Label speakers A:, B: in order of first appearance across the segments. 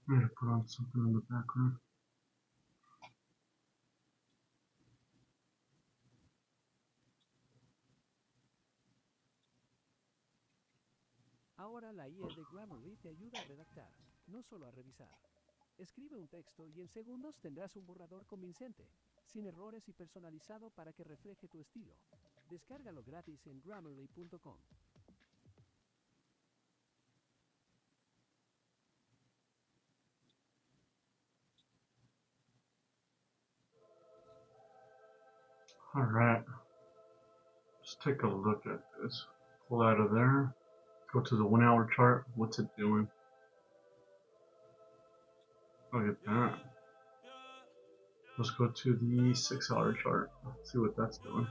A: I'm gonna put on something in the background.
B: Ahora la IA de Grammarly te ayuda a redactar, no solo a revisar. Escribe un texto y en segundos tendrás un borrador convincente, sin errores y personalizado para que refleje tu estilo. Descárgalo gratis en grammarly.com.
A: All right, let's take a look at this. Pull out of there. Go to the 1 hour chart. What's it doing? Look at that. Let's go to the 6 hour chart. Let's see what that's doing.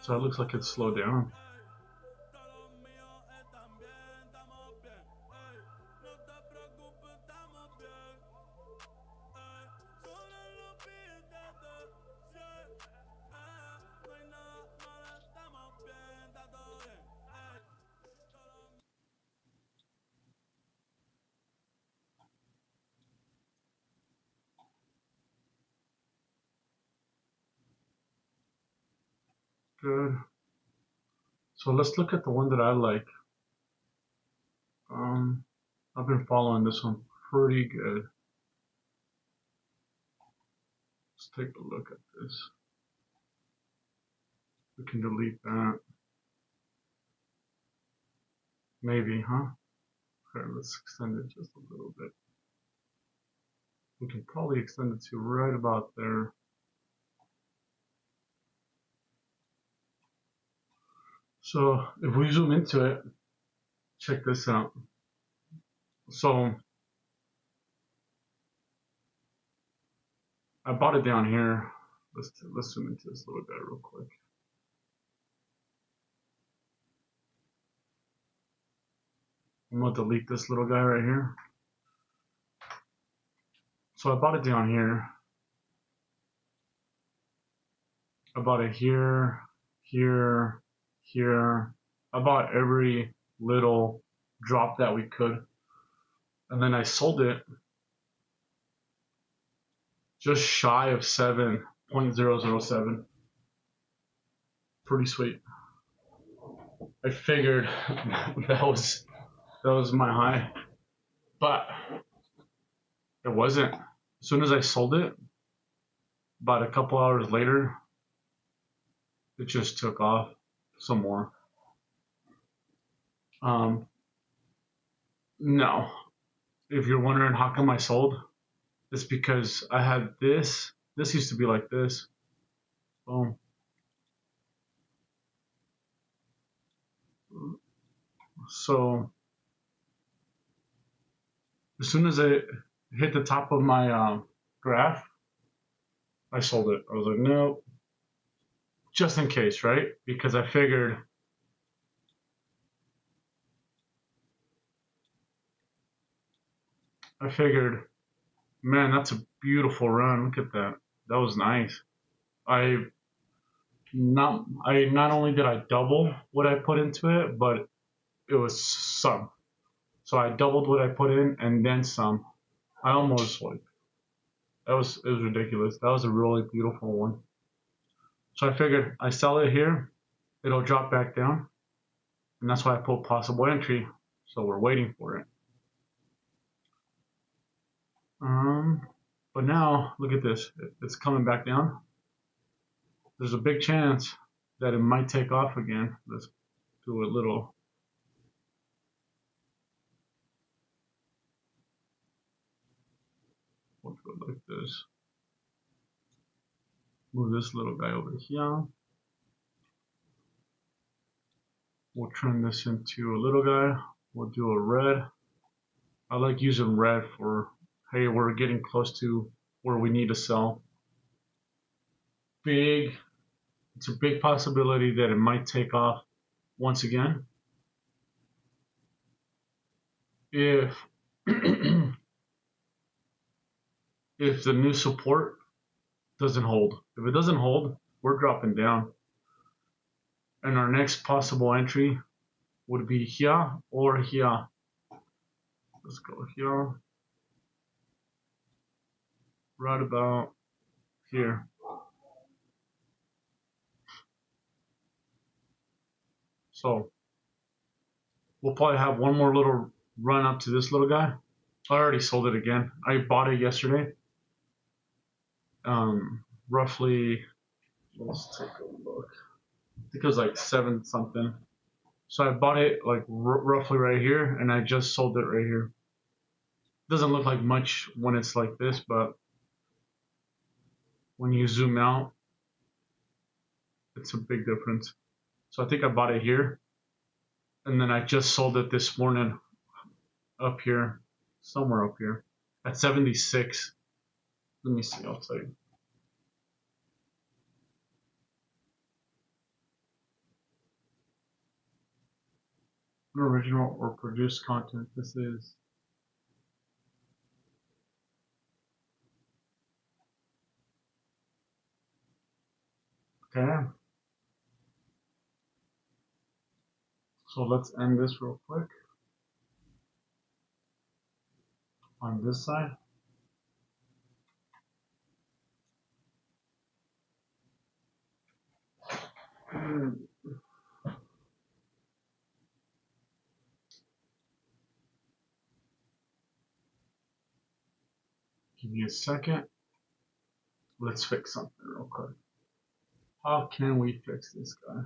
A: So it looks like it's slowed down. Good. So let's look at the one that I like. I've been following this one pretty good. Let's take a look at this. We can delete that. Maybe, huh? Okay, let's extend it just a little bit. We can probably extend it to right about there. So if we zoom into it, check this out. So I bought it down here. Let's zoom into this a little bit real quick. I'm gonna delete this little guy right here. So I bought it down here. I bought it here, here, here. I bought every little drop that we could. And then I sold it just shy of 7.007. Pretty sweet. I figured that was my high. But it wasn't. As soon as I sold it, about a couple hours later, it just took off some more. No. If you're wondering how come I sold, it's because I had this. This used to be like this. Boom. So as soon as I hit the top of my graph, I sold it. I was like, no, just in case, right? Because I figured, man, that's a beautiful run. Look at that. That was nice. I not only did I double what I put into it, but it was some. So I doubled what I put in and then some. I almost like it was ridiculous. That was a really beautiful one. So I figured I sell it here, it'll drop back down, and that's why I put possible entry. So we're waiting for it. Um, but now look at this. It's coming back down. There's a big chance that it might take off again. Let's do a little. We'll do it like this. Move this little guy over here. We'll turn this into a little guy. We'll do a red. I like using red for, hey, we're getting close to where we need to sell. Big, it's a big possibility that it might take off once again. If if the new support doesn't hold. If it doesn't hold, we're dropping down. And our next possible entry would be here or here. Let's go here. Right about here. So we'll probably have one more little run up to this little guy. I already sold it again. I bought it yesterday. Roughly, let's take a look. I think it was like 7 something. So I bought it like roughly right here, and I just sold it right here. Doesn't look like much when it's like this, but when you zoom out, it's a big difference. So I think I bought it here, and then I just sold it this morning up here, somewhere up here, at 76. Let me see, I'll tell you. Original or produced content. This is okay. So let's end this real quick on this side. Give me a second. Let's fix something real quick. How can we fix this guy?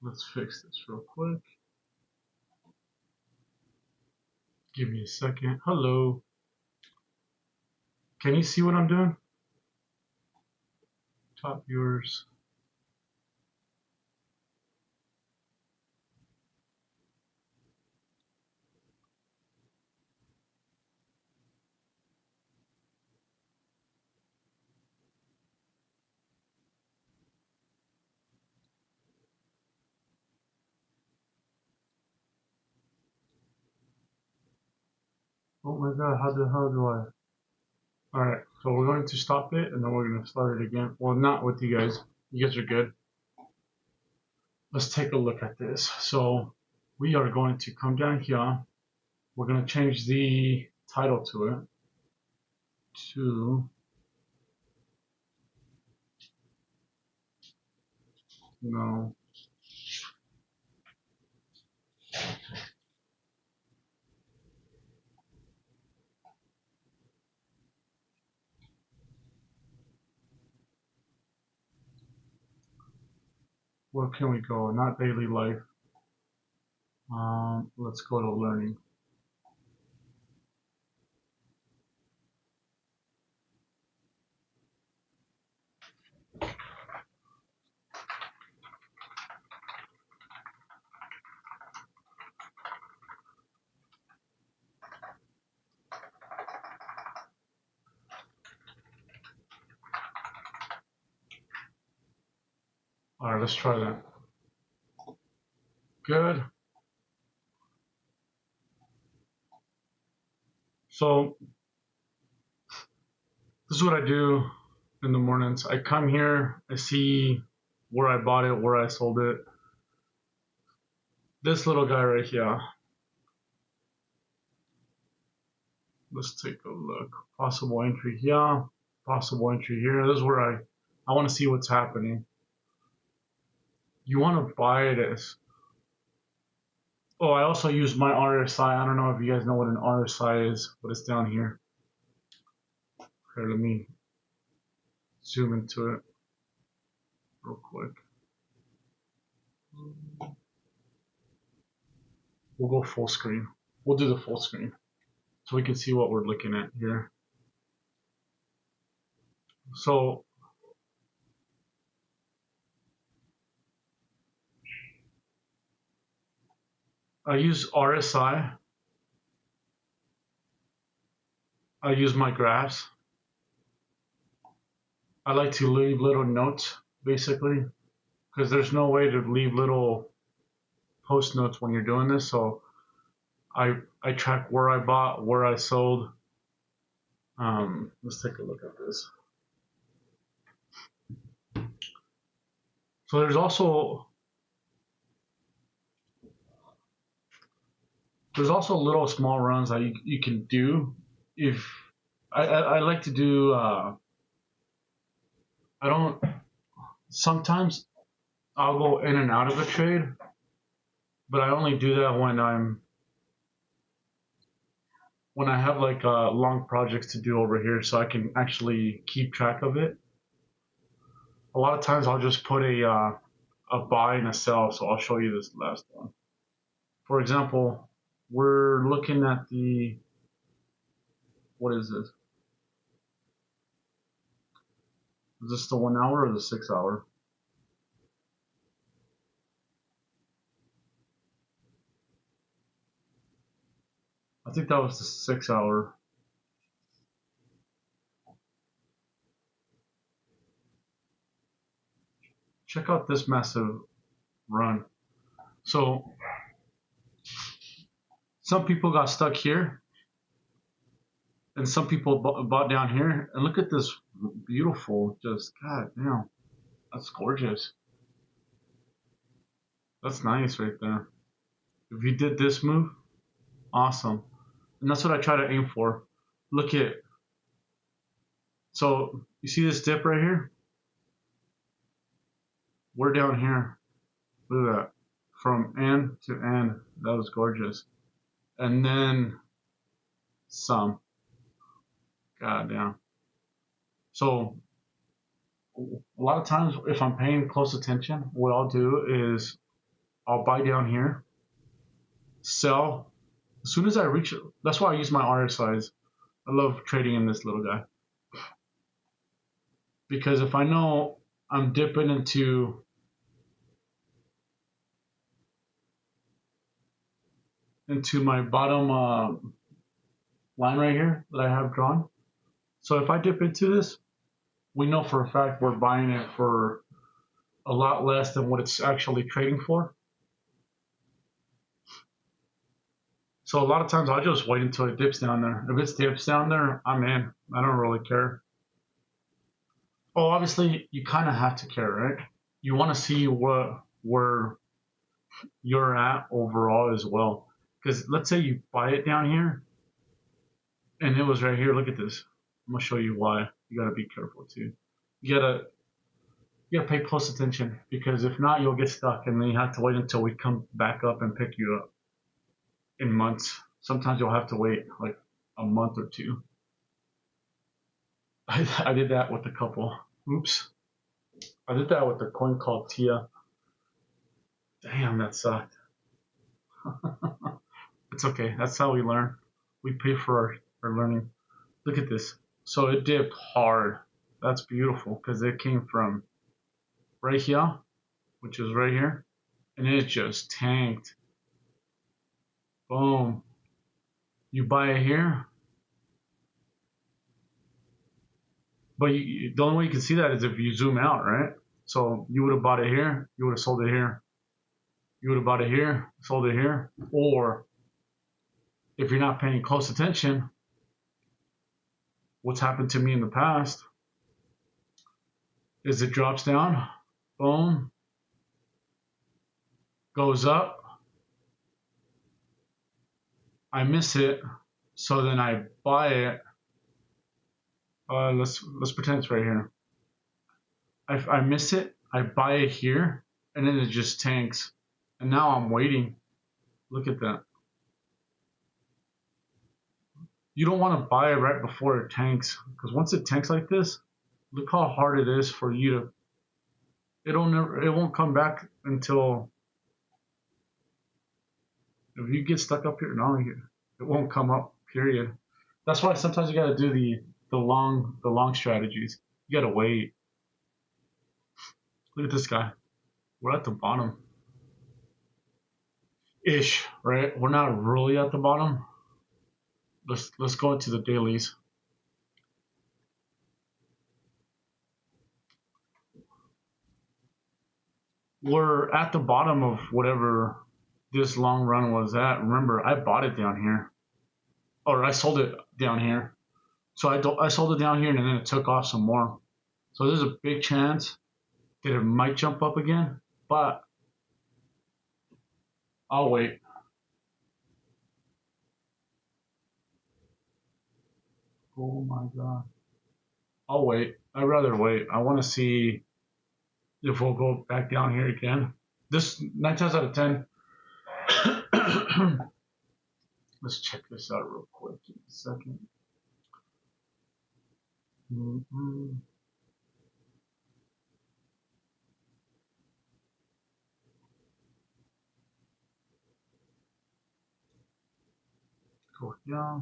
A: Let's fix this real quick. Give me a second. Hello. Can you see what I'm doing? Top viewers. Oh my god, how the hell do I? Alright, so we're going to stop it and then we're going to start it again. Well, not with you guys. You guys are good. Let's take a look at this. So we are going to come down here. We're going to change the title to it to no. Where can we go? Not daily life. Let's go to learning. Alright, let's try that. Good. So this is what I do in the mornings. I come here, I see where I bought it, where I sold it. This little guy right here. Let's take a look. Possible entry here, possible entry here. This is where I want to see what's happening. You want to buy this. Oh, I also use my RSI. I don't know if you guys know what an RSI is, but it's down here. Here, let me zoom into it real quick. We'll go full screen. We'll do the full screen so we can see what we're looking at here. So I use RSI. I use my graphs. I like to leave little notes, basically. because there's no way to leave little post notes when you're doing this. So I track where I bought, where I sold. Let's take a look at this. So there's also little small runs that you can do. If I like to do, I don't. Sometimes I'll go in and out of a trade, but I only do that when I have like long projects to do over here, so I can actually keep track of it. A lot of times I'll just put a buy and a sell. So I'll show you this last one. For example, we're looking at what is this? Is this the 1 hour or the 6 hour? I think that was the 6 hour. Check out this massive run. So some people got stuck here, and some people bought down here. And look at this beautiful, just god damn, that's gorgeous. That's nice right there. If you did this move, awesome. And that's what I try to aim for. Look at, so you see this dip right here? We're down here. Look at that. From end to end. That was gorgeous. And then some. God damn. So a lot of times if I'm paying close attention, what I'll do is I'll buy down here, sell. As soon as I reach it, that's why I use my RSIs. I love trading in this little guy. Because if I know I'm dipping into my bottom line right here that I have drawn. So if I dip into this, we know for a fact we're buying it for a lot less than what it's actually trading for. So a lot of times I'll just wait until it dips down there. If it dips down there, I'm in. I don't really care. Oh, obviously you kind of have to care, right? You want to see where you're at overall as well. Because let's say you buy it down here, and it was right here. Look at this. I'm gonna show you why. You gotta be careful too. You gotta pay close attention, because if not, you'll get stuck, and then you have to wait until we come back up and pick you up in months. Sometimes you'll have to wait like a month or two. I did that with a couple. Oops. I did that with a coin called Tia. Damn, that sucked. It's okay. That's how we learn. We pay for our learning. Look at this. So it dipped hard. That's beautiful, because it came from right here, which is right here, and it just tanked. Boom. You buy it here, but the only way you can see that is if you zoom out, right? So you would have bought it here, you would have sold it here. You would have bought it here, sold it here. Or if you're not paying close attention, what's happened to me in the past is it drops down, boom, goes up, I miss it, so then I buy it. Let's pretend it's right here. I miss it, I buy it here, and then it just tanks. And now I'm waiting. Look at that. You don't want to buy it right before it tanks, because once it tanks like this, look how hard it is for you to. It won't come back until. If you get stuck up here, no, it won't come up. Period. That's why sometimes you gotta do the long strategies. You gotta wait. Look at this guy. We're at the bottom. Ish, right? We're not really at the bottom. Let's go into the dailies. we're at the bottom of whatever this long run was at. Remember, I bought it down here, or I sold it down here. So I sold it down here, and then it took off some more. So there's a big chance that it might jump up again, but I'll wait. Oh my god. I'll wait. I'd rather wait. I want to see if we'll go back down here again. This 9 times out of 10. Let's check this out real quick in a second. Mm-hmm. Go here.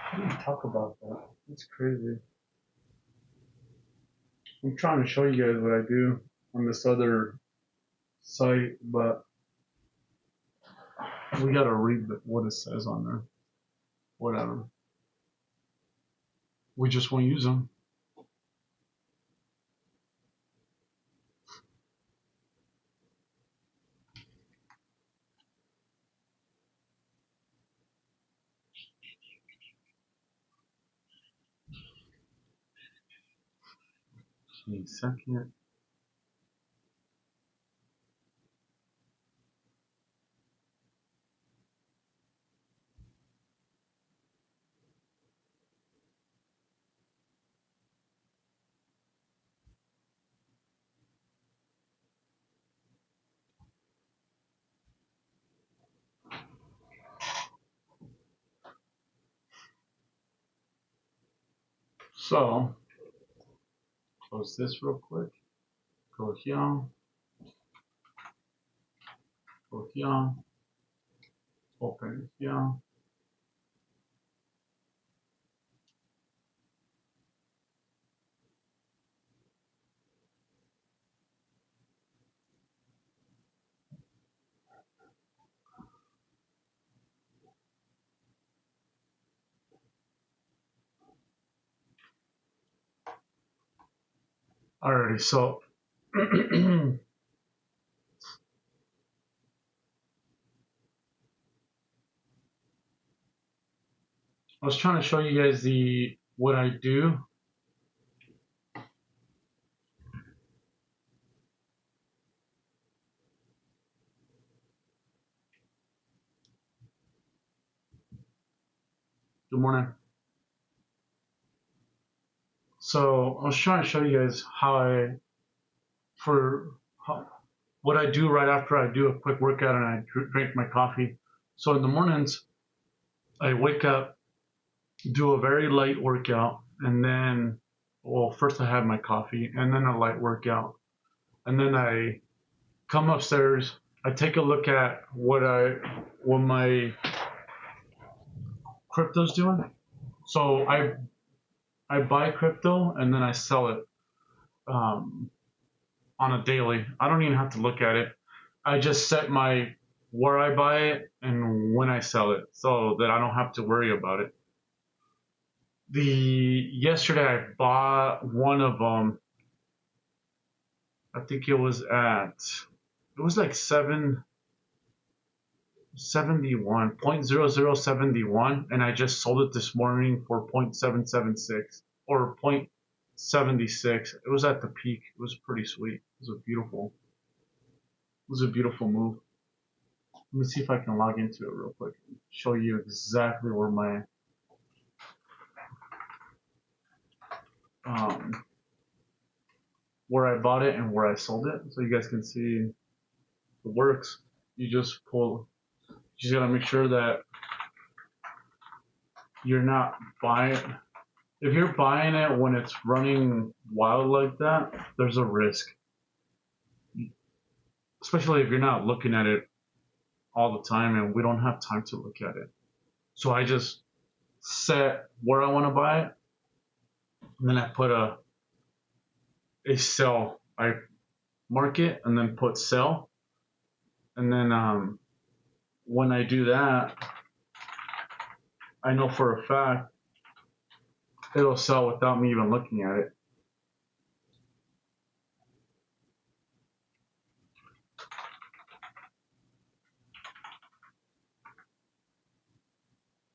A: I didn't talk about that. That's crazy. I'm trying to show you guys what I do on this other site, but we gotta read what it says on there. Whatever. We just won't use them. Give me a second. So, close this real quick. Go here. Go here. Open it here. Alrighty, so I was trying to show you guys what I do. Good morning. So I was trying to show you guys what I do right after I do a quick workout and I drink my coffee. So in the mornings, I wake up, do a very light workout, and then, well, first I have my coffee and then a light workout. And then I come upstairs, I take a look at what my crypto's doing. So I buy crypto and then I sell it on a daily. I don't even have to look at it. I just set where I buy it and when I sell it so that I don't have to worry about it. Yesterday I bought one of them. I think it was like 771, 0.0071, and I just sold it this morning for 0.776 or 0.76. It was at the peak. It was pretty sweet. It was a beautiful move. Let me see if I can log into it real quick and show you exactly where I bought it and where I sold it, so you guys can see it works. You just gotta make sure that you're not buying if you're buying it when it's running wild like that, there's a risk. Especially if you're not looking at it all the time, and we don't have time to look at it. So I just set where I want to buy it, and then I put a sell. I mark it and then put sell, and then when I do that, I know for a fact it'll sell without me even looking at it.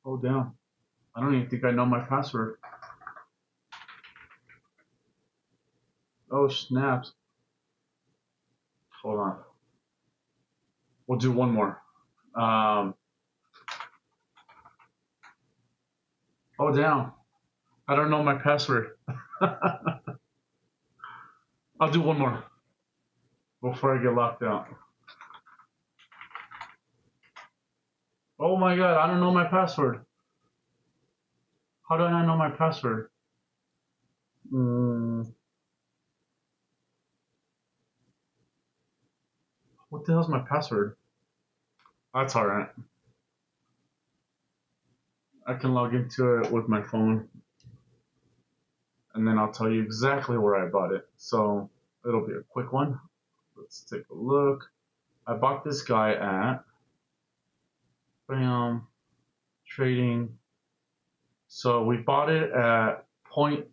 A: Oh damn! I don't even think I know my password. Oh snaps! Hold on. We'll do one more. Oh damn! I don't know my password. I'll do one more before I get locked out. Oh my god! I don't know my password. How do I not know my password? What the hell's my password? That's alright. I can log into it with my phone, and then I'll tell you exactly where I bought it. So it'll be a quick one. Let's take a look. I bought this guy at bam trading. So we bought it at point.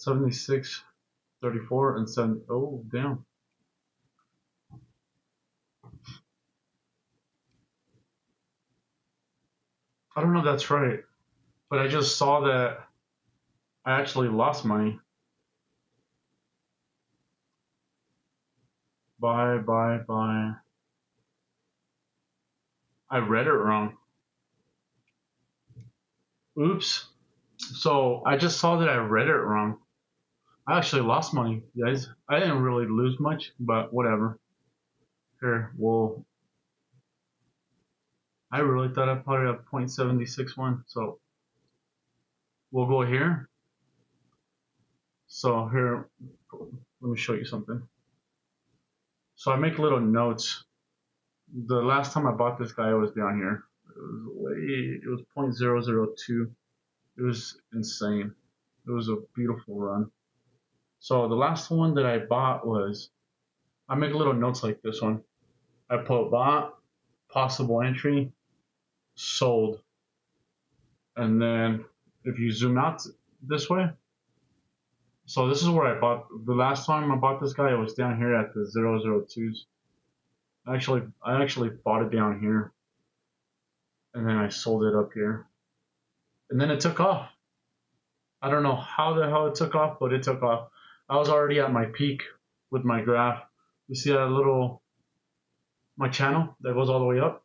A: $76.34 and 7. Oh damn! I don't know if that's right, but I just saw that I actually lost money. Buy. I read it wrong. Oops. So I just saw that I read it wrong. I actually lost money, guys. I didn't really lose much, but whatever. Here, well, I really thought I put it at 0.761. So we'll go here. So here, let me show you something. So I make little notes. The last time I bought this guy, it was down here. It was 0.002. It was insane. It was a beautiful run. So the last one that I bought was, I make little notes like this one. I put bought, possible entry, sold. And then if you zoom out this way, so this is where I bought, the last time I bought this guy, it was down here at the 002s. I actually bought it down here, and then I sold it up here. And then it took off. I don't know how the hell it took off, but it took off. I was already at my peak with my graph. You see that little, my channel that goes all the way up?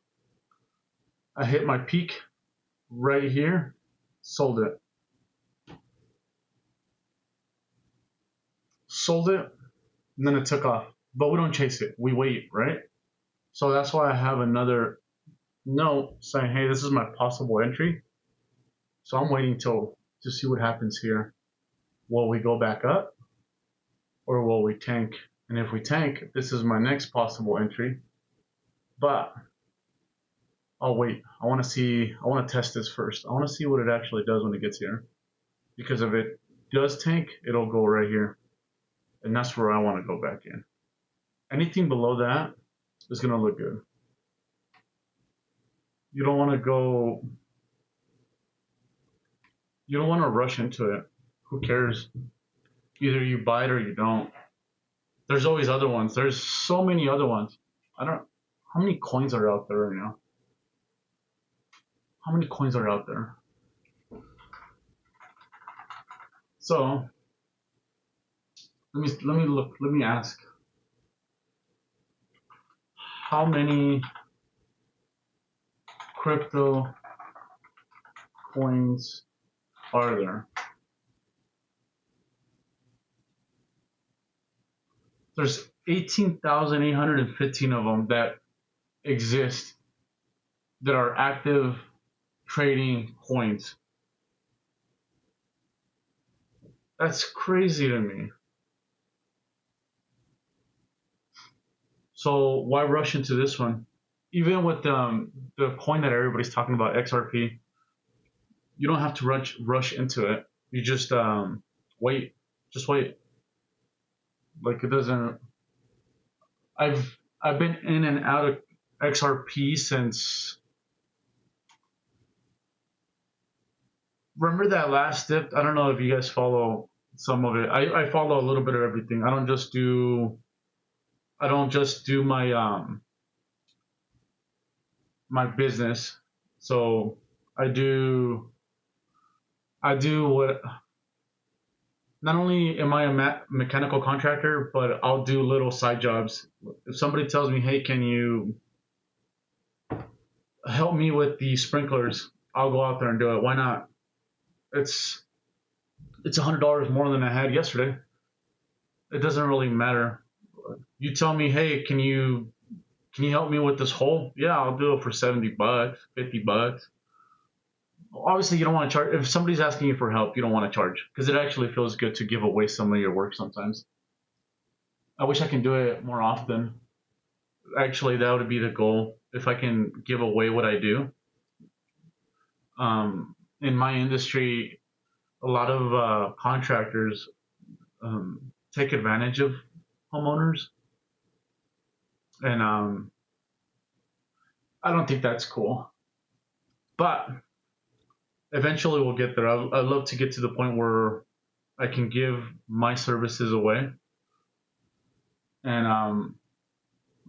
A: I hit my peak right here, sold it. Sold it, and then it took off. But we don't chase it, we wait, right? So that's why I have another note saying, hey, this is my possible entry. So I'm waiting to see what happens here. Will we go back up or will we tank? And if we tank, this is my next possible entry. But I'll wait. I want to test this first. I want to see what it actually does when it gets here. Because if it does tank, it'll go right here. And that's where I want to go back in. Anything below that is going to look good. You don't want to go, you don't want to rush into it. Who cares? Either you buy it or you don't. There's always other ones. There's so many other ones. How many coins are out there right now? How many coins are out there? So let me look. Let me ask. How many crypto coins are there? There's 18,815 of them that exist that are active trading coins. That's crazy to me. So why rush into this one? Even with the coin that everybody's talking about, XRP, you don't have to rush into it. You just wait. Just wait. Like it doesn't. I've been in and out of XRP since. Remember that last dip? I don't know if you guys follow some of it. I follow a little bit of everything. I don't just do my business. So I do what. Not only am I a mechanical contractor, but I'll do little side jobs. If somebody tells me, "Hey, can you help me with the sprinklers?" I'll go out there and do it. Why not? It's $100 more than I had yesterday. It doesn't really matter. You tell me, "Hey, can you help me with this hole?" Yeah, I'll do it for $70, $50. Obviously, you don't want to charge. If somebody's asking you for help, you don't want to charge because it actually feels good to give away some of your work sometimes. I wish I can do it more often. Actually, that would be the goal. If I can give away what I do. In my industry, a lot of contractors take advantage of homeowners, and I don't think that's cool. But eventually, we'll get there. I'd love to get to the point where I can give my services away, and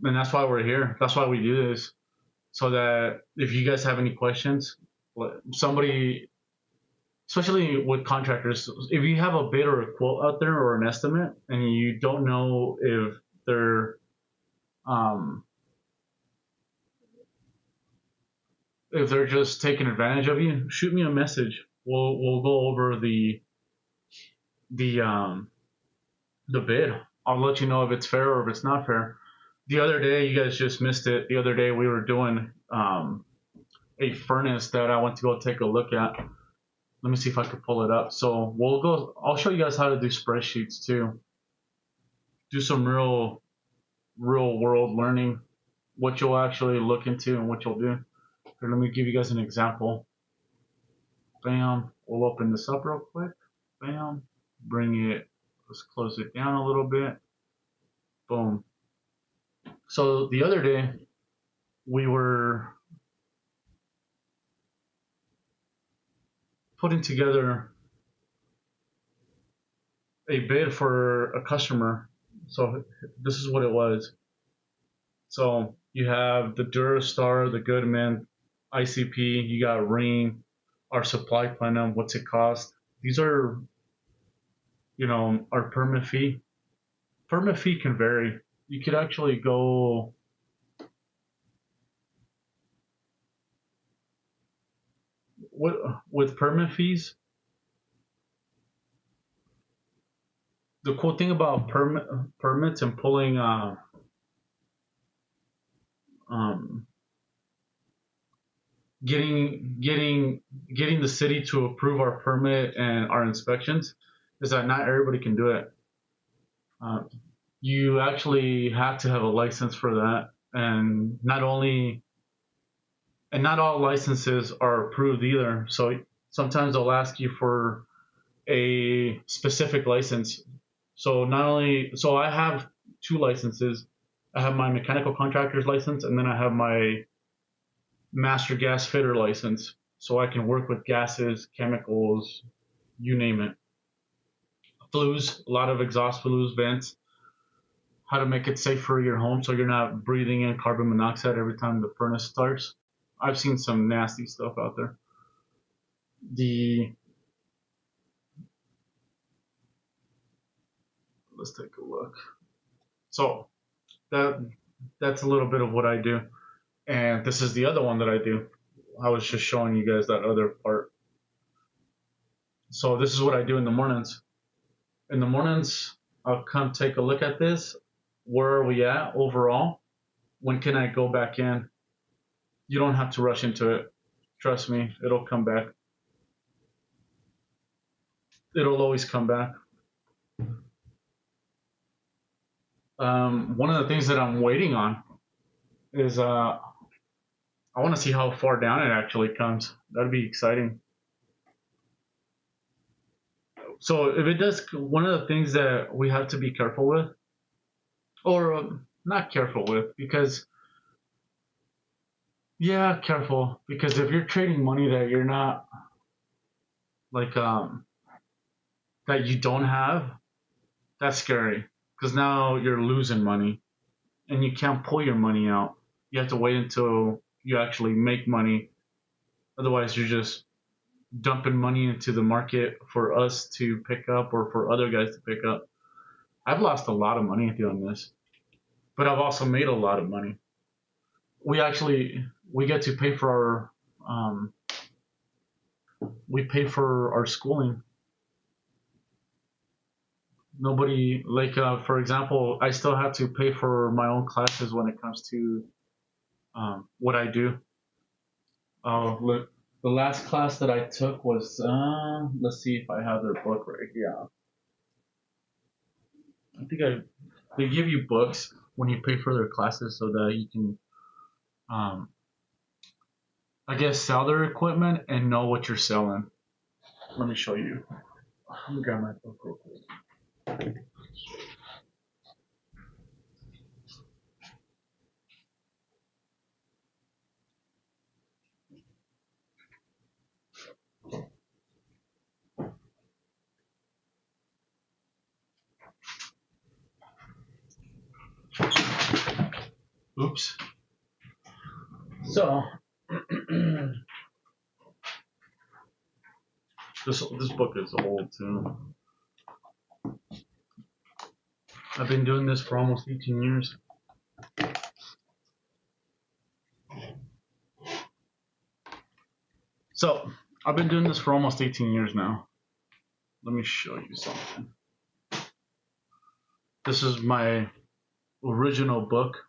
A: that's why we're here. That's why we do this, so that if you guys have any questions, somebody, especially with contractors, if you have a bid or a quote out there or an estimate, and you don't know um, if they're just taking advantage of you, shoot me a message. We'll go over the bid. I'll let you know if it's fair or if it's not fair. The other day, you guys just missed it. The other day, we were doing a furnace that I went to go take a look at. Let me see if I can pull it up. So we'll go. I'll show you guys how to do spreadsheets too. Do some real world learning, what you'll actually look into and what you'll do. Here, let me give you guys an example. Bam. We'll open this up real quick. Bam. Bring it. Let's close it down a little bit. Boom. So the other day, we were putting together a bid for a customer. So this is what it was. So you have the Durastar, the Goodman, ICP, you got Ring, our supply plan, what's it cost. These are, our permit fee. Permit fee can vary. You could actually go with permit fees. The cool thing about permits and pulling getting the city to approve our permit and our inspections is that not everybody can do it. You actually have to have a license for that, and not all licenses are approved either. So sometimes they'll ask you for a specific license. So I have two licenses. I have my mechanical contractor's license, and then I have my master gas fitter license. So I can work with gases, chemicals, you name it. Flues, a lot of exhaust flues, vents. How to make it safe for your home so you're not breathing in carbon monoxide every time the furnace starts. I've seen some nasty stuff out there. Let's take a look. So that's a little bit of what I do. And this is the other one that I do. I was just showing you guys that other part. So this is what I do in the mornings. In the mornings, I'll come take a look at this. Where are we at overall? When can I go back in? You don't have to rush into it. Trust me, it'll come back. It'll always come back. One of the things that I'm waiting on is I want to see how far down it actually comes. That'd be exciting. So if it does, one of the things that we have to be careful with, or not careful with, because yeah, careful, because if you're trading money that you're not like that you don't have, that's scary because now you're losing money and you can't pull your money out. You have to wait until you actually make money. Otherwise, you're just dumping money into the market for us to pick up or for other guys to pick up. I've lost a lot of money doing this, but I've also made a lot of money. We get to pay for we pay for our schooling. Nobody like for example, I still have to pay for my own classes when it comes to what I do. Look, the last class that I took was let's see if I have their book right here. I think they give you books when you pay for their classes so that you can I guess sell their equipment and know what you're selling. Let me show you. Let me grab my book real quick. Oops. So this book is old too. I've been doing this for almost 18 years. So I've been doing this for almost 18 years now. Let me show you something. This is my original book.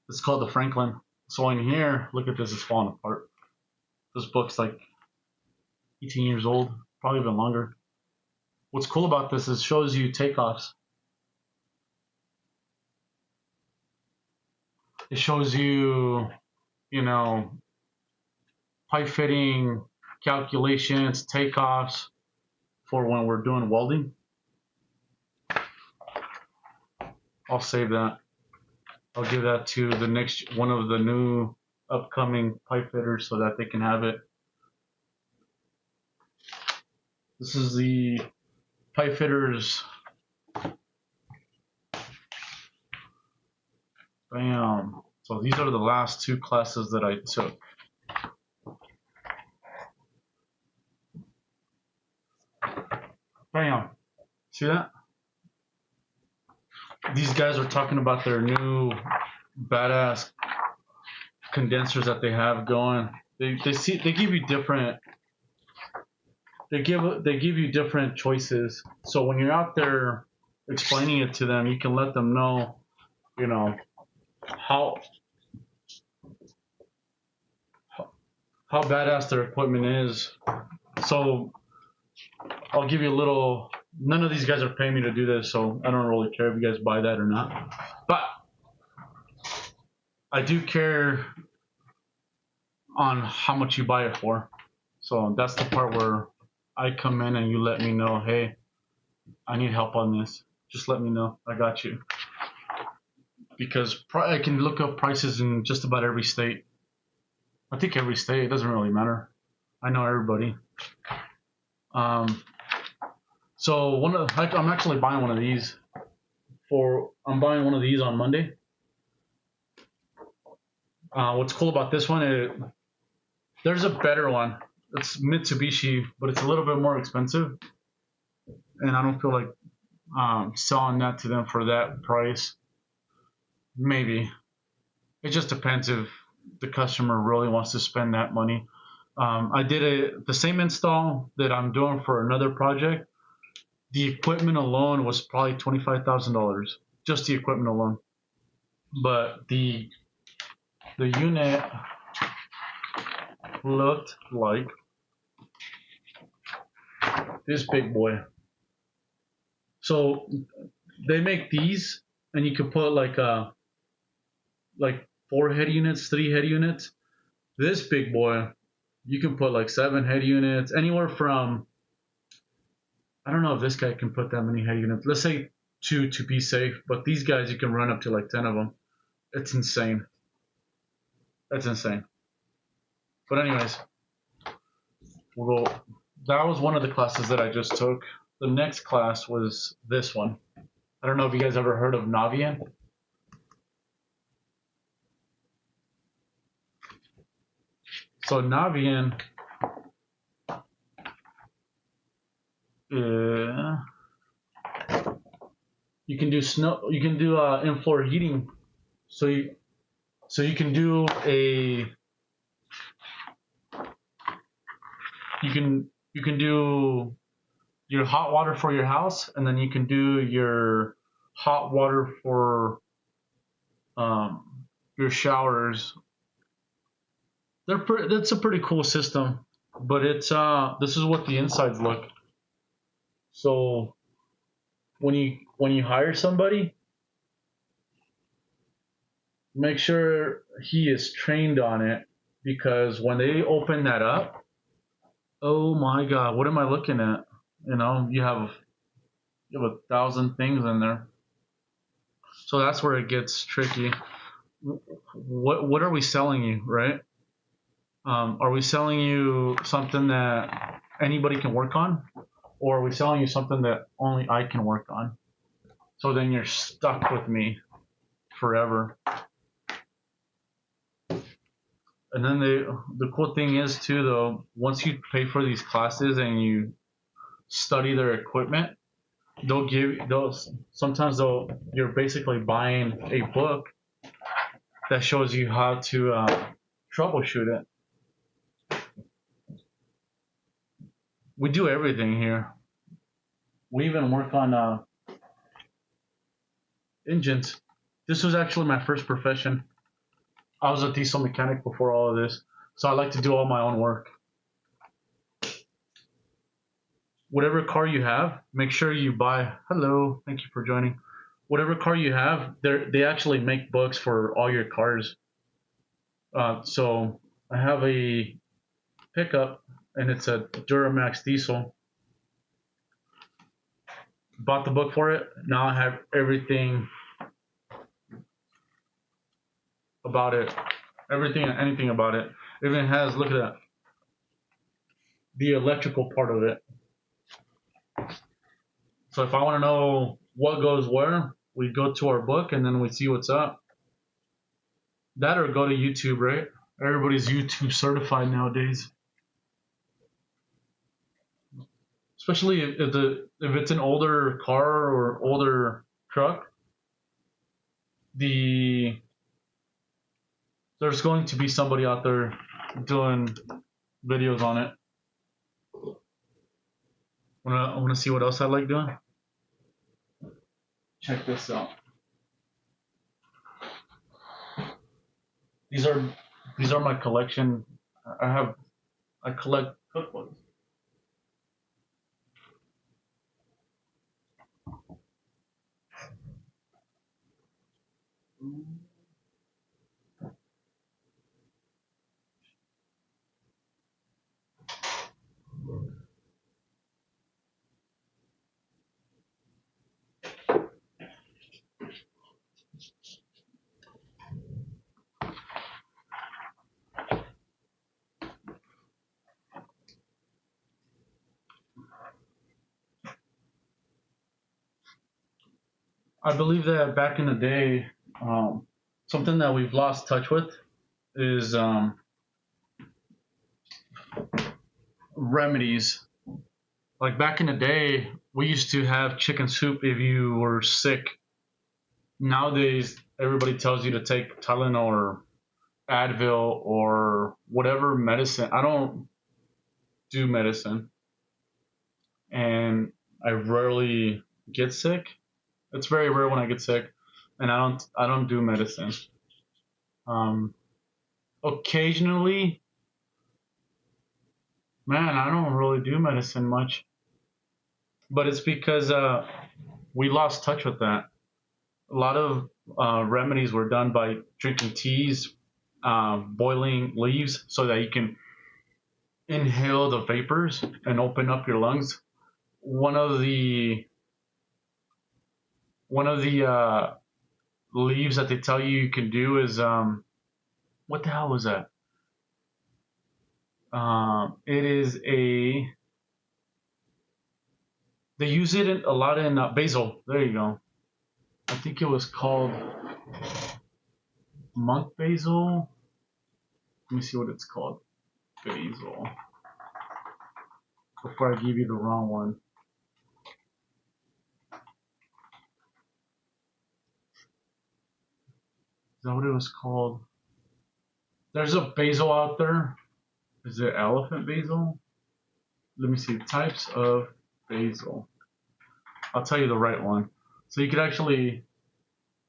A: It's called the Franklin. So in here, look at this, it's falling apart. This book's like 18 years old, probably even longer. What's cool about this is it shows you takeoffs. It shows you, you know, pipe fitting calculations, takeoffs for when we're doing welding. I'll save that. I'll give that to the next one of the new upcoming pipe fitters so that they can have it. This is the pipe fitters. Bam. So these are the last two classes that I took. Bam. See that? These guys are talking about their new badass condensers that they have going. They give you different. They give you different choices. So when you're out there explaining it to them, you can let them know, you know, how badass their equipment is. So I'll give you a little. None of these guys are paying me to do this, so I don't really care if you guys buy that or not. But I do care on how much you buy it for. So that's the part where I come in and you let me know, hey, I need help on this. Just let me know. I got you. Because I can look up prices in just about every state. I think every state. It doesn't really matter. I know everybody. So I'm actually buying one of these. I'm buying one of these on Monday. What's cool about this one? There's a better one. It's Mitsubishi, but it's a little bit more expensive, and I don't feel like selling that to them for that price. Maybe it just depends if the customer really wants to spend that money. I did the same install that I'm doing for another project. The equipment alone was probably $25,000, just the equipment alone. But the unit looked like this big boy. So they make these, and you can put like 4 head units, 3 head units. This big boy, you can put like 7 head units, anywhere from, I don't know if this guy can put that many head units. Let's say 2 to be safe, but these guys you can run up to like 10 of them. It's insane. That's insane. But anyways, that was one of the classes that I just took. The next class was this one. I don't know if you guys ever heard of Navian. So Navian you can do in-floor heating. So you can do you can do your hot water for your house, and then you can do your hot water for your showers. That's a pretty cool system, but it's this is what the insides look. So when you hire somebody, make sure he is trained on it, because when they open that up, oh my God, what am I looking at? You know, you have 1,000 things in there. So that's where it gets tricky. What are we selling you, right? Are we selling you something that anybody can work on, or are we selling you something that only I can work on? So then you're stuck with me forever. And then the cool thing is too, though, once you pay for these classes and you study their equipment, you're basically buying a book that shows you how to troubleshoot it. We do everything here. We even work on engines. This was actually my first profession. I was a diesel mechanic before all of this, so I like to do all my own work. Whatever car you have, make sure you buy. Hello, thank you for joining. Whatever car you have, they actually make books for all your cars. So I have a pickup, and it's a Duramax diesel. Bought the book for it. Now I have everything about it. Everything and anything about it. It even has, look at that, the electrical part of it. So if I want to know what goes where, we go to our book and then we see what's up. That or go to YouTube, right? Everybody's YouTube certified nowadays. Especially if it's an older car or older truck, there's going to be somebody out there doing videos on it. I want to see what else I like doing. Check this out. These are my collection. I collect cookbooks. I believe that back in the day, something that we've lost touch with is remedies. Like back in the day, we used to have chicken soup if you were sick. Nowadays, everybody tells you to take Tylenol or Advil or whatever medicine. I don't do medicine, and I rarely get sick. It's very rare when I get sick, and I don't do medicine. Um, Occasionally, man, I don't really do medicine much, but it's because we lost touch with that. A lot of remedies were done by drinking teas, boiling leaves so that you can inhale the vapors and open up your lungs. One of the one of the leaves that they tell you can do is what the hell was that? It is a they use it a lot in basil. There you go. I think it was called monk basil. Let me see what it's called. Basil. Before I give you the wrong one. Is that what it was called? There's a basil out there. Is it elephant basil? Let me see. Types of basil. I'll tell you the right one. So you could actually,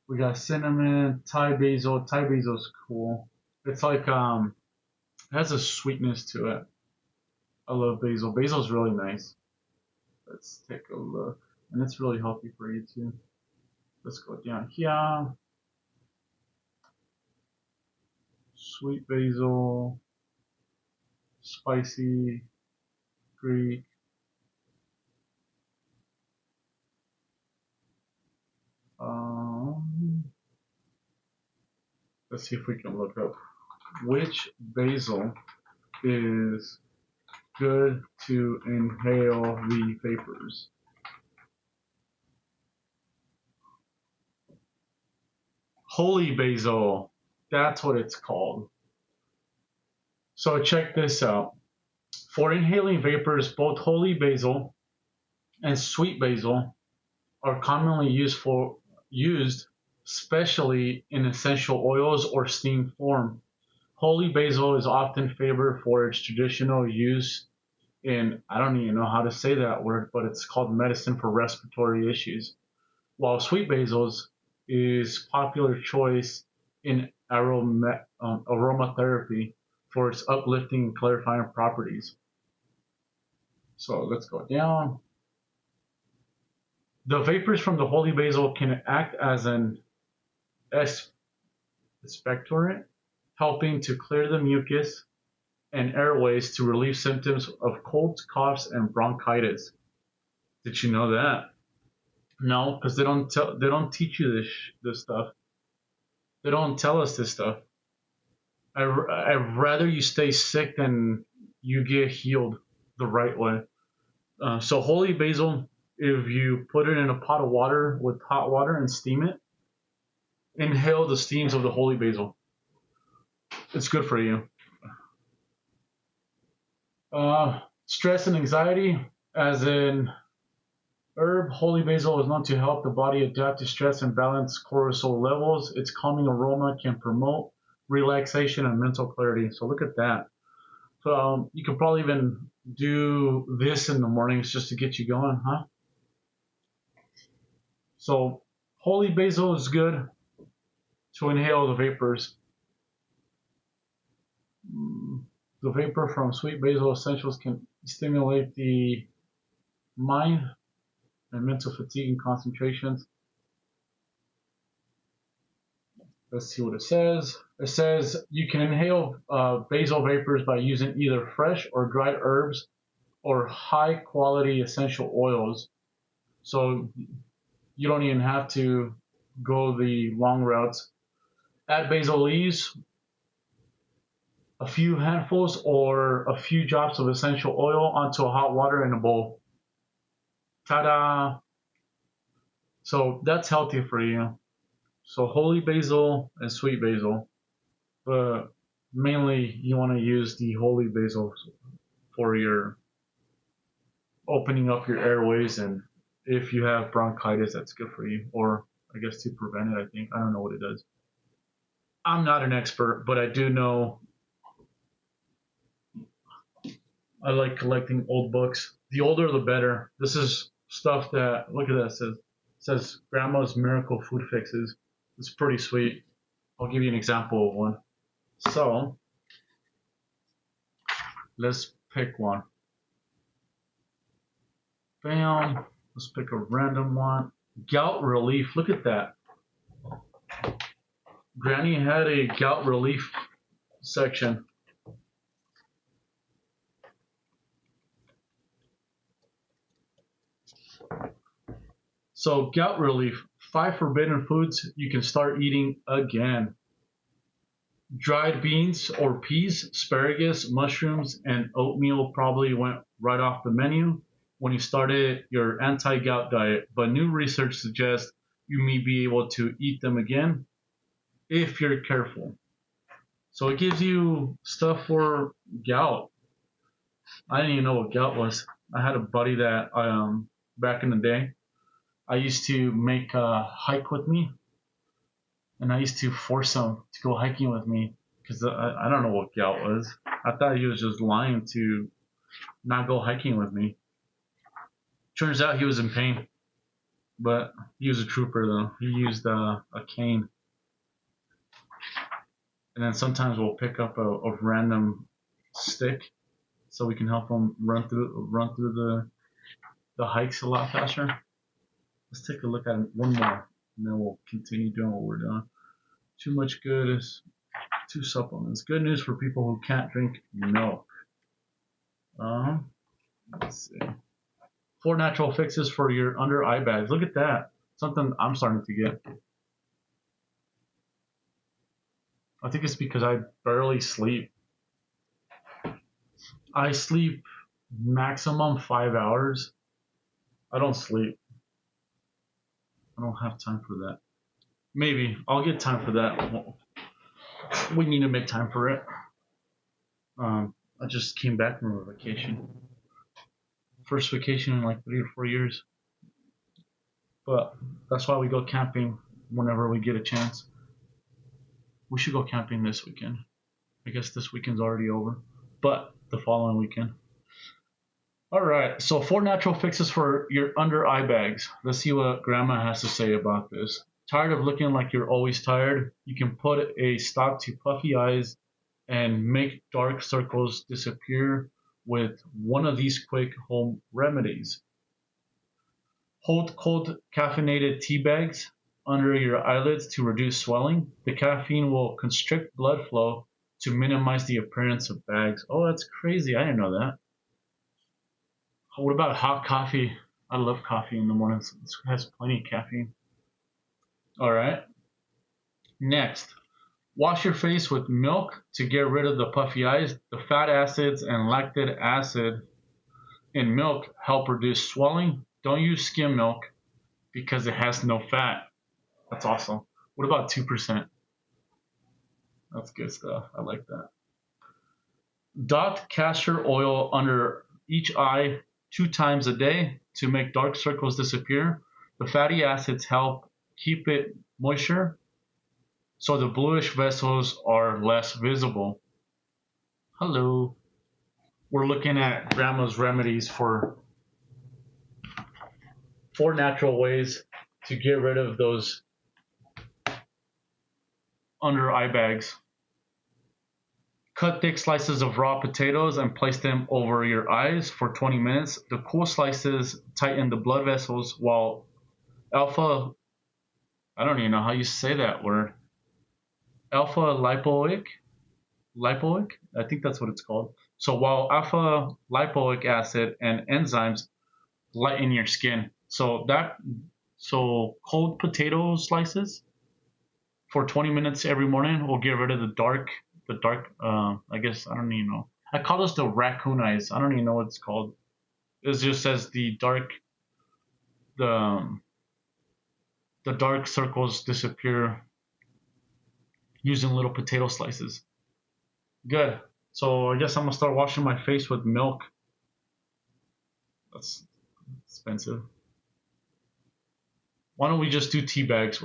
A: we got cinnamon, Thai basil. Thai basil is cool. It's like, it has a sweetness to it. I love basil. Basil is really nice. Let's take a look. And it's really healthy for you too. Let's go down here. Sweet basil, spicy, Greek. Let's see if we can look up which basil is good to inhale the vapors. Holy basil, that's what it's called. So check this out. For inhaling vapors, both holy basil and sweet basil are commonly used especially in essential oils or steam form. Holy basil is often favored for its traditional use in, I don't even know how to say that word, but it's called medicine for respiratory issues. While sweet basil is popular choice in aromatherapy for its uplifting and clarifying properties. So let's go down. The vapors from the holy basil can act as an expectorant, helping to clear the mucus and airways to relieve symptoms of colds, coughs, and bronchitis. Did you know that? No, because they don't teach you this stuff. They don't tell us this stuff. I'd rather you stay sick than you get healed the right way. So holy basil, if you put it in a pot of water with hot water and steam it, inhale the steams of the holy basil. It's good for you. Stress and anxiety, as in herb, holy basil is known to help the body adapt to stress and balance cortisol levels. Its calming aroma can promote relaxation and mental clarity. So look at that. So you could probably even do this in the mornings just to get you going, huh? So holy basil is good to inhale the vapors. The vapor from sweet basil essentials can stimulate the mind and mental fatigue and concentrations. Let's see what it says. It says you can inhale basil vapors by using either fresh or dried herbs or high quality essential oils. So you don't even have to go the long routes. Add basil leaves, a few handfuls or a few drops of essential oil onto a hot water in a bowl. Ta-da! So that's healthy for you. So holy basil and sweet basil, but mainly you want to use the holy basil for your opening up your airways, and if you have bronchitis, that's good for you, or I guess to prevent it. I don't know what it does. I'm not an expert, but I do know I like collecting old books. The older, the better. This is stuff that look at that says Grandma's Miracle Food Fixes. It's pretty sweet. I'll give you an example of one. So let's pick one. Bam. Let's pick a random one. Gout relief. Look at that. Granny had a gout relief section. So gout relief, 5 forbidden foods you can start eating again. Dried beans or peas, asparagus, mushrooms, and oatmeal probably went right off the menu when you started your anti-gout diet, but new research suggests you may be able to eat them again if you're careful. So it gives you stuff for gout. I didn't even know what gout was. I had a buddy that back in the day, I used to make a hike with me, and I used to force him to go hiking with me because I don't know what gout was. I thought he was just lying to not go hiking with me. Turns out he was in pain, but he was a trooper though. He used a cane, and then sometimes we'll pick up a random stick so we can help him run through the hikes a lot faster. Let's take a look at one more, and then we'll continue doing what we're doing. Too much good is 2 supplements. Good news for people who can't drink milk. Let's see. 4 natural fixes for your under eye bags. Look at that. Something I'm starting to get. I think it's because I barely sleep. I sleep maximum 5 hours. I don't sleep. I don't have time for that. Maybe I'll get time for that. We need to make time for it. I just came back from a vacation. First vacation in like 3 or 4 years. But that's why we go camping whenever we get a chance. We should go camping this weekend. I guess this weekend's already over, but the following weekend. All right, so 4 natural fixes for your under eye bags. Let's see what Grandma has to say about this. Tired of looking like you're always tired? You can put a stop to puffy eyes and make dark circles disappear with one of these quick home remedies. Hold cold caffeinated tea bags under your eyelids to reduce swelling. The caffeine will constrict blood flow to minimize the appearance of bags. Oh, that's crazy. I didn't know that. What about hot coffee? I love coffee in the mornings. It has plenty of caffeine. All right. Next, wash your face with milk to get rid of the puffy eyes. The fat acids and lactic acid in milk help reduce swelling. Don't use skim milk because it has no fat. That's awesome. What about 2%? That's good stuff. I like that. Dot castor oil under each eye 2 times a day to make dark circles disappear. The fatty acids help keep it moisture, so the bluish vessels are less visible. Hello. We're looking at Grandma's remedies for 4 natural ways to get rid of those under eye bags. Cut thick slices of raw potatoes and place them over your eyes for 20 minutes. The cool slices tighten the blood vessels while alpha, I don't even know how you say that word. Alpha lipoic, I think that's what it's called. So while alpha lipoic acid and enzymes lighten your skin. So cold potato slices for 20 minutes every morning will get rid of the dark, I guess, I don't even know. I call this the raccoon eyes. I don't even know what it's called. It just says the dark circles disappear using little potato slices. Good. So I guess I'm gonna start washing my face with milk. That's expensive. Why don't we just do tea bags?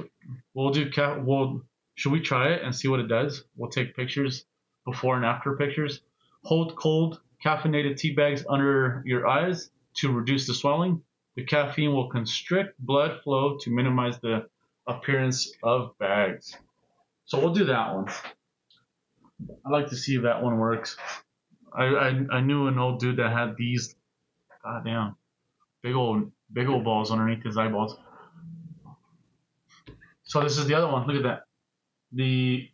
A: We'll Should we try it and see what it does? We'll take pictures, before and after pictures. Hold cold caffeinated tea bags under your eyes to reduce the swelling. The caffeine will constrict blood flow to minimize the appearance of bags. So we'll do that one. I'd like to see if that one works. I knew an old dude that had these, goddamn, big old balls underneath his eyeballs. So this is the other one. Look at that. The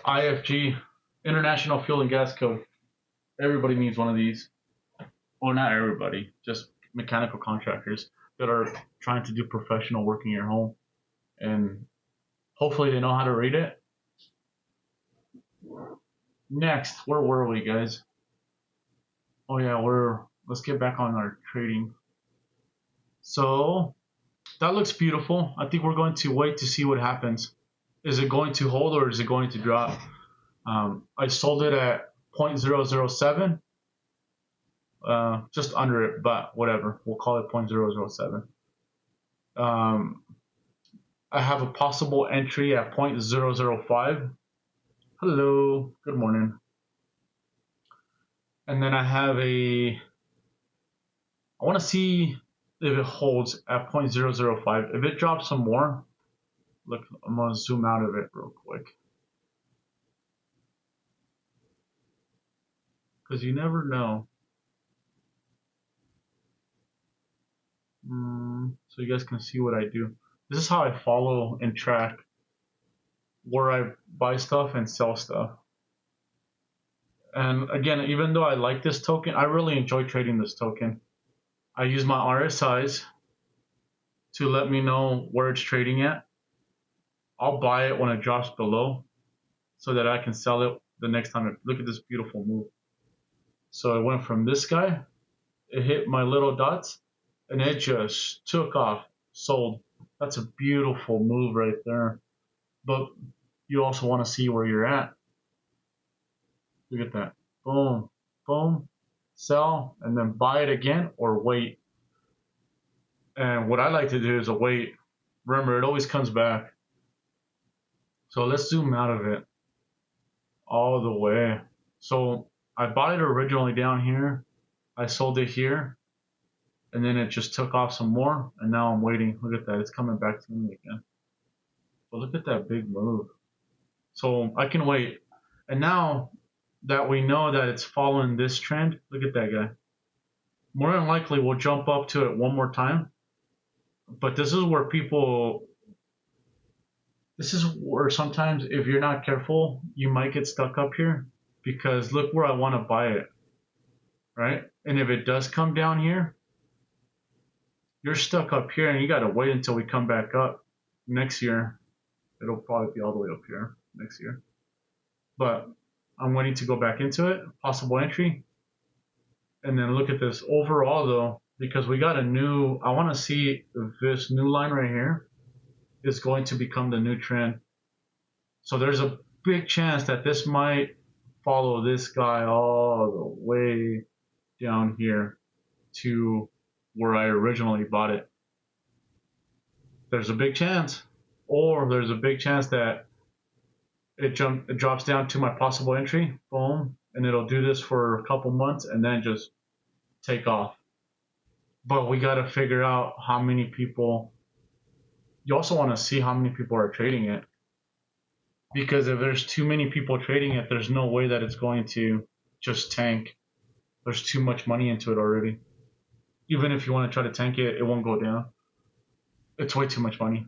A: IFG, International Fuel and Gas Code. Everybody needs one of these. Well, not everybody, just mechanical contractors that are trying to do professional work in your home. And hopefully they know how to read it. Next, where were we, guys? Oh yeah, let's get back on our trading. So that looks beautiful. I think we're going to wait to see what happens. Is it going to hold or is it going to drop? I sold it at 0.007. Just under it, but whatever. We'll call it 0.007. I have a possible entry at 0.005. Hello, good morning. And then I want to see if it holds at 0.005. If it drops some more, look, I'm going to zoom out of it real quick. Because you never know. So you guys can see what I do. This is how I follow and track where I buy stuff and sell stuff. And again, even though I like this token, I really enjoy trading this token. I use my RSIs to let me know where it's trading at. I'll buy it when it drops below so that I can sell it the next time. Look at this beautiful move. So it went from this guy, it hit my little dots, and it just took off, sold. That's a beautiful move right there. But you also want to see where you're at. Look at that. Boom, boom, sell, and then buy it again or wait. And what I like to do is wait. Remember, it always comes back. So let's zoom out of it all the way. So I bought it originally down here. I sold it here. And then it just took off some more. And now I'm waiting. Look at that. It's coming back to me again. But look at that big move. So I can wait. And now that we know that it's following this trend, look at that guy. More than likely, we'll jump up to it one more time. But this is where sometimes if you're not careful, you might get stuck up here. Because look where I want to buy it, right? And if it does come down here, you're stuck up here and you got to wait until we come back up next year. It'll probably be all the way up here next year. But I'm waiting to go back into it, possible entry. And then look at this overall though, because we got I want to see if this new line right here is going to become the new trend. So there's a big chance that this might follow this guy all the way down here to where I originally bought it. There's a big chance. Or there's a big chance that it drops down to my possible entry, boom, and it'll do this for a couple months and then just take off. But we got to figure out how many people. You also want to see how many people are trading it. Because if there's too many people trading it, there's no way that it's going to just tank. There's too much money into it already. Even if you want to try to tank it, it won't go down. It's way too much money.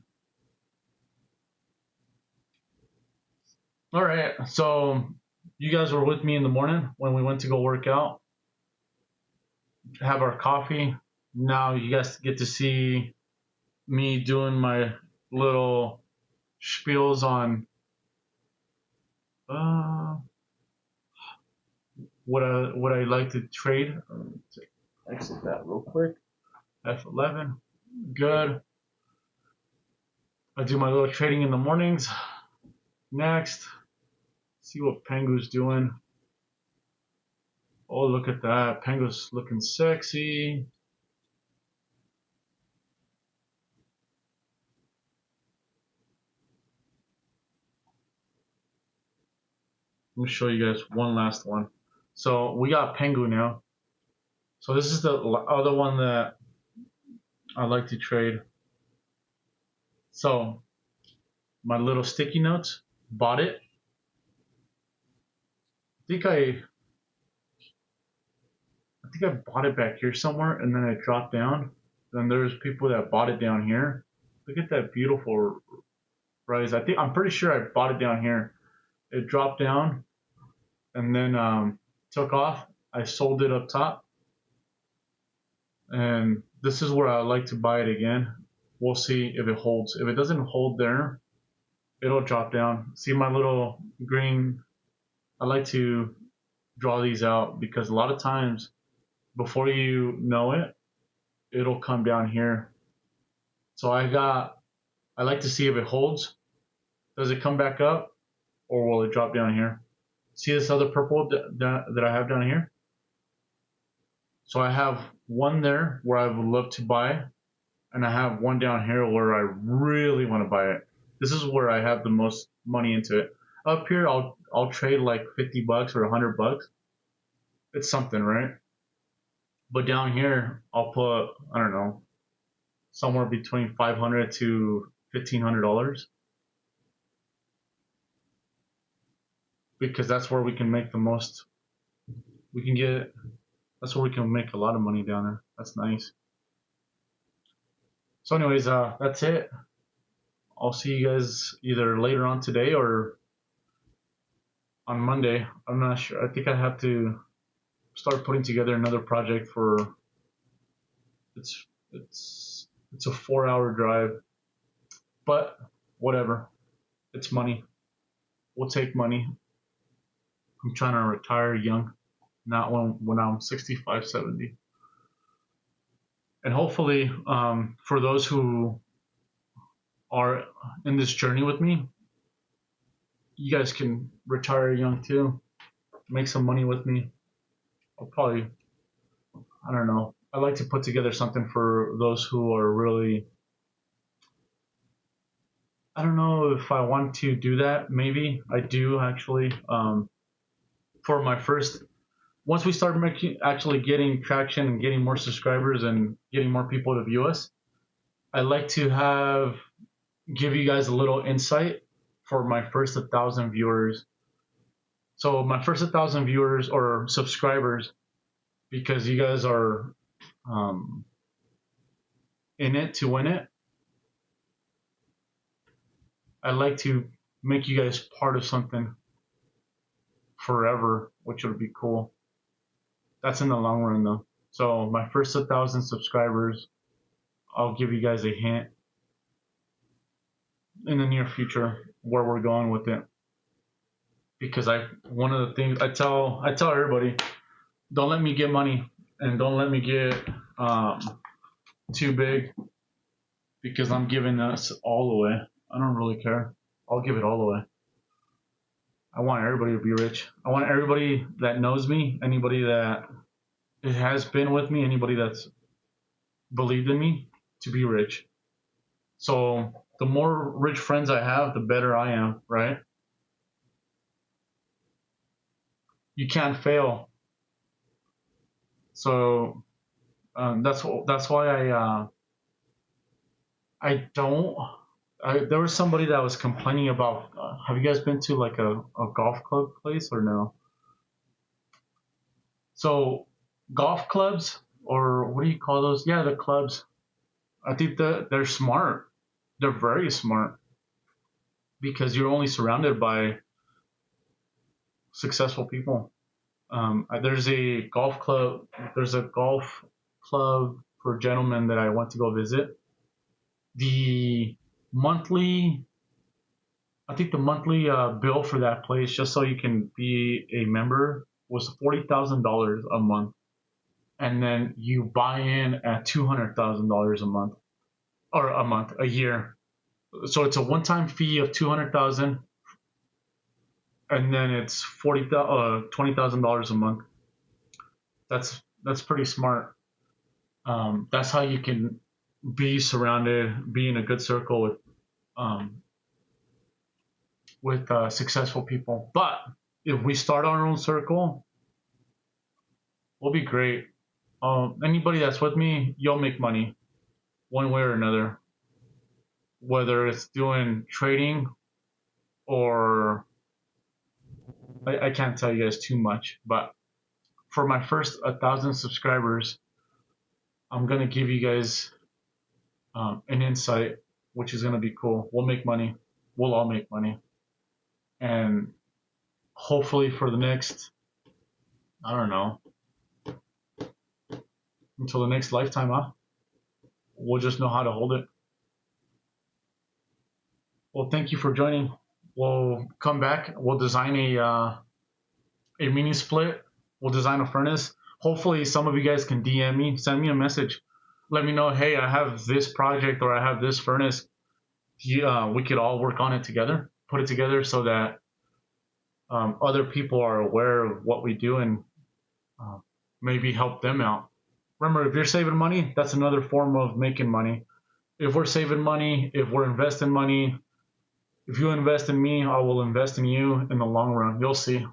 A: All right, so you guys were with me in the morning when we went to go work out, have our coffee. Now you guys get to see me doing my little spiels on what I like to trade. Exit that real quick. F11, good. I do my little trading in the mornings. Next, see what Pengu's doing. Oh, look at that. Pengu's looking sexy. Let me show you guys one last one. So we got Pengu now. So this is the other one that I like to trade. So my little sticky notes, bought it. I think I bought it back here somewhere, and then it dropped down. Then there's people that bought it down here. Look at that beautiful rise. I'm pretty sure I bought it down here. It dropped down, and then took off. I sold it up top, and this is where I like to buy it again. We'll see if it holds. If it doesn't hold there, it'll drop down. See my little green? I like to draw these out because a lot of times before you know it, it'll come down here. So I like to see if it holds. Does it come back up or will it drop down here? See this other purple that I have down here? So I have one there where I would love to buy, and I have one down here where I really want to buy it. This is where I have the most money into it. Up here, I'll trade like $50 or $100. It's something, right? But down here, I'll put, I don't know, somewhere between $500 to $1,500, because that's where we can make the most. That's where we can make a lot of money down there. That's nice. So anyways, that's it. I'll see you guys either later on today or on Monday. I'm not sure. I think I have to start putting together another project for it's a 4-hour drive, but whatever. It's money. We'll take money. I'm trying to retire young, not when I'm 65, 70. And hopefully, for those who are in this journey with me, you guys can retire young too. Make some money with me. I'll probably, I don't know. I like to put together something for those who are really, I don't know if I want to do that. Maybe I do actually. For my first, once we start actually getting traction and getting more subscribers and getting more people to view us, I like to give you guys a little insight for my first 1,000 viewers. So my first 1,000 viewers or subscribers, because you guys are in it to win it, I like to make you guys part of something forever, which would be cool. That's in the long run though. So my first 1,000 subscribers, I'll give you guys a hint in the near future where we're going with it. Because one of the things I tell everybody, don't let me get money and don't let me get too big, because I'm giving us all the way. I don't really care. I'll give it all the way. I want everybody to be rich. I want everybody that knows me, anybody that has been with me, anybody that's believed in me, to be rich. So the more rich friends I have, the better I am, right? You can't fail. So that's why there was somebody that was complaining about, have you guys been to like a golf club place or no? So golf clubs, or what do you call those? Yeah, the clubs. I think they're smart. They're very smart, because you're only surrounded by successful people. There's a golf club for gentlemen that I went to go visit. The monthly bill for that place, just so you can be a member, was $40,000 a month, and then you buy in at $200,000 a month, or a year. So it's a one-time fee of $200,000, and then it's $20,000 a month. That's pretty smart. That's how you can be in a good circle with successful people. But if we start our own circle, we'll be great. Anybody that's with me, you'll make money one way or another, whether it's doing trading or I can't tell you guys too much, but for my first 1,000 subscribers, I'm gonna give you guys an insight, which is gonna be cool. We'll make money. We'll all make money, and hopefully for the next, I don't know, until the next lifetime, huh? We'll just know how to hold it. Well, thank you for joining. We'll come back. We'll design a mini split. We'll design a furnace. Hopefully, some of you guys can DM me, send me a message, let me know, hey, I have this project or I have this furnace. We could all work on it together, put it together so that other people are aware of what we do and maybe help them out. Remember, if you're saving money, that's another form of making money. If we're saving money, if we're investing money, if you invest in me, I will invest in you in the long run. You'll see.